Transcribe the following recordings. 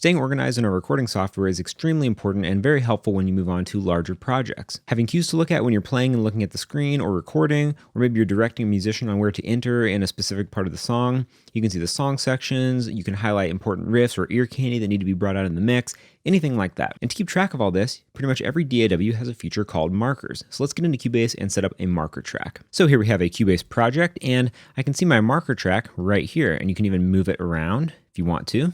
Staying organized in our recording software is extremely important and very helpful when you move on to larger projects. Having cues to look at when you're playing and looking at the screen or recording, or maybe you're directing a musician on where to enter in a specific part of the song. You can see the song sections, you can highlight important riffs or ear candy that need to be brought out in the mix, anything like that. And to keep track of all this, pretty much every DAW has a feature called markers. So let's get into Cubase and set up a marker track. So here we have a Cubase project, and I can see my marker track right here, and you can even move it around if you want to.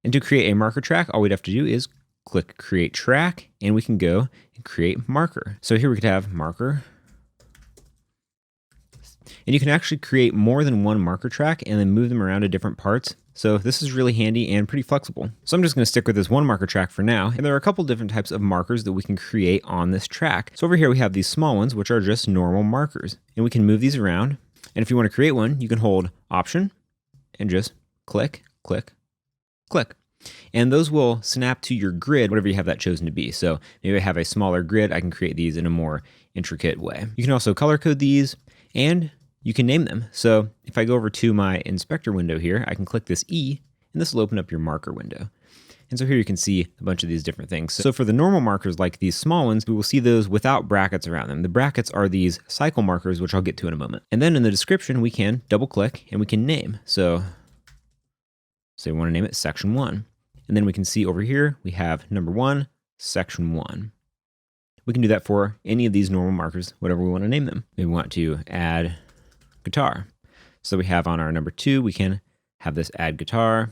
And to create a marker track, all we'd have to do is click Create Track, and we can go and create marker. So here we could have marker. And you can actually create more than one marker track and then move them around to different parts. So this is really handy and pretty flexible. So I'm just going to stick with this one marker track for now. And there are a couple different types of markers that we can create on this track. So over here we have these small ones, which are just normal markers. And we can move these around. And if you want to create one, you can hold Option and just click, click, click. And those will snap to your grid, whatever you have that chosen to be. So maybe I have a smaller grid, I can create these in a more intricate way. You can also color code these, and you can name them. So if I go over to my inspector window here, I can click this E, and this will open up your marker window. And so here you can see a bunch of these different things. So for the normal markers, like these small ones, we will see those without brackets around them. The brackets are these cycle markers, which I'll get to in a moment. And then in the description, we can double click and we can name. So we want to name it Section 1. And then we can see over here, we have number 1, Section 1. We can do that for any of these normal markers, whatever we want to name them. Maybe we want to add guitar. So we have on our number 2, we can have this add guitar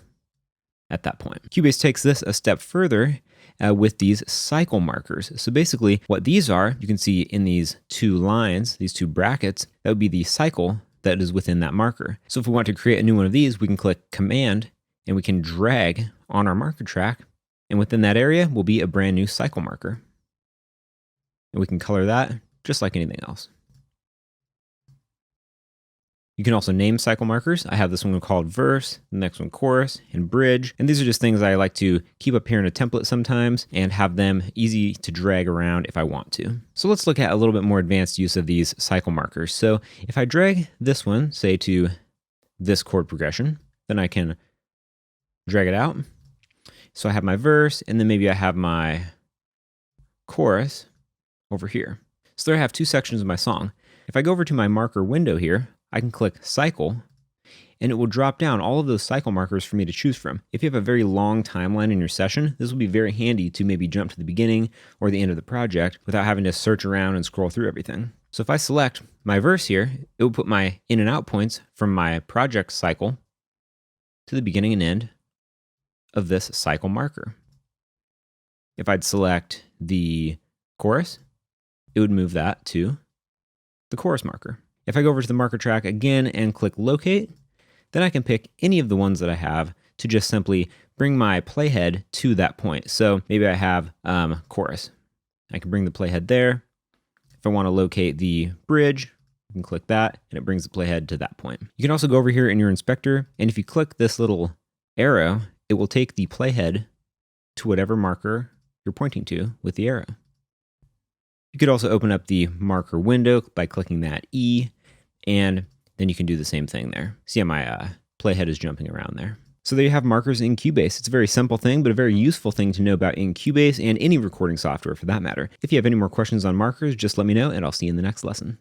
at that point. Cubase takes this a step further with these cycle markers. So basically what these are, you can see in these two lines, these two brackets, that would be the cycle that is within that marker. So if we want to create a new one of these, we can click Command and we can drag on our marker track, and within that area will be a brand new cycle marker. And we can color that just like anything else. You can also name cycle markers. I have this one called verse, the next one chorus, and bridge. And these are just things I like to keep up here in a template sometimes and have them easy to drag around if I want to. So let's look at a little bit more advanced use of these cycle markers. So if I drag this one, say to this chord progression, then I can drag it out. So I have my verse, and then maybe I have my chorus over here. So there I have two sections of my song. If I go over to my marker window here, I can click Cycle, and it will drop down all of those cycle markers for me to choose from. If you have a very long timeline in your session, this will be very handy to maybe jump to the beginning or the end of the project without having to search around and scroll through everything. So if I select my verse here, it will put my in and out points from my project cycle to the beginning and end of this cycle marker. If I'd select the chorus, it would move that to the chorus marker. If I go over to the marker track again and click Locate, then I can pick any of the ones that I have to just simply bring my playhead to that point. So maybe I have chorus. I can bring the playhead there. If I want to locate the bridge, you can click that and it brings the playhead to that point. You can also go over here in your inspector, and if you click this little arrow, it will take the playhead to whatever marker you're pointing to with the arrow. You could also open up the marker window by clicking that E, and then you can do the same thing there. See how my playhead is jumping around there. So there you have markers in Cubase. It's a very simple thing, but a very useful thing to know about in Cubase and any recording software for that matter. If you have any more questions on markers, just let me know, and I'll see you in the next lesson.